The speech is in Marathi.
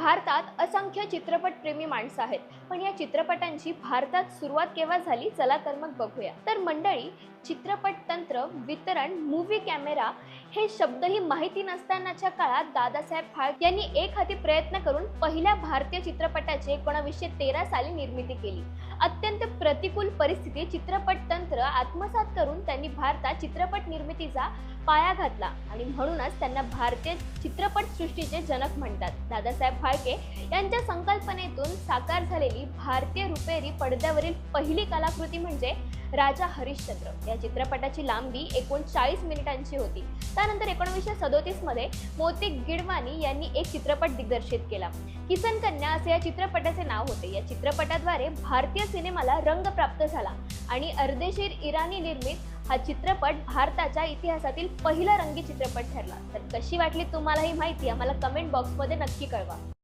भारतात असंख्य चित्रपटप्रेमी माणसं आहेत, पण या चित्रपटांची भारतात सुरुवात केव्हा झाली चला तर मग बघूया। तर मंडळी, चित्रपट तंत्र, वितरण, मूव्ही कॅमेरा हे शब्दही माहिती नसतानाच्या काळात दादासाहेब फाळके यांनी एक हाती प्रयत्न करून पहिल्या भारतीय चित्रपटाची 1913 साली निर्मिती केली। अत्यंत प्रतिकूल परिस्थिती चित्रपट तंत्र आत्मसात करून त्यांनी भारतात चित्रपट निर्मितीचा पाया घातला आणि म्हणूनच त्यांना भारतीय चित्रपट सृष्टीचे जनक म्हणतात। दादासाहेब फाळके यांच्या संकल्पनेतून साकार झालेली भारतीय रुपेरी पडद्यावरील पहिली कलाकृती म्हणजे राजा हरिश्चंद्र। या चित्रपटाची लांबी एकूण 40 मिनिटांची होती। त्यानंतर 1937 मध्ये मोती गिडवानी यांनी एक चित्रपट दिग्दर्शित केला। किसन कन्या असे या चित्रपटाचे नाव होते। या चित्रपटाद्वारे भारतीय सिनेमाला रंग प्राप्त झाला आणि अर्देशीर इराणी निर्मित हा चित्रपट भारताच्या इतिहासातील पहिला रंगी चित्रपट ठरला। तर कशी वाटली तुम्हाला ही माहिती आम्हाला कमेंट बॉक्समध्ये नक्की कळवा।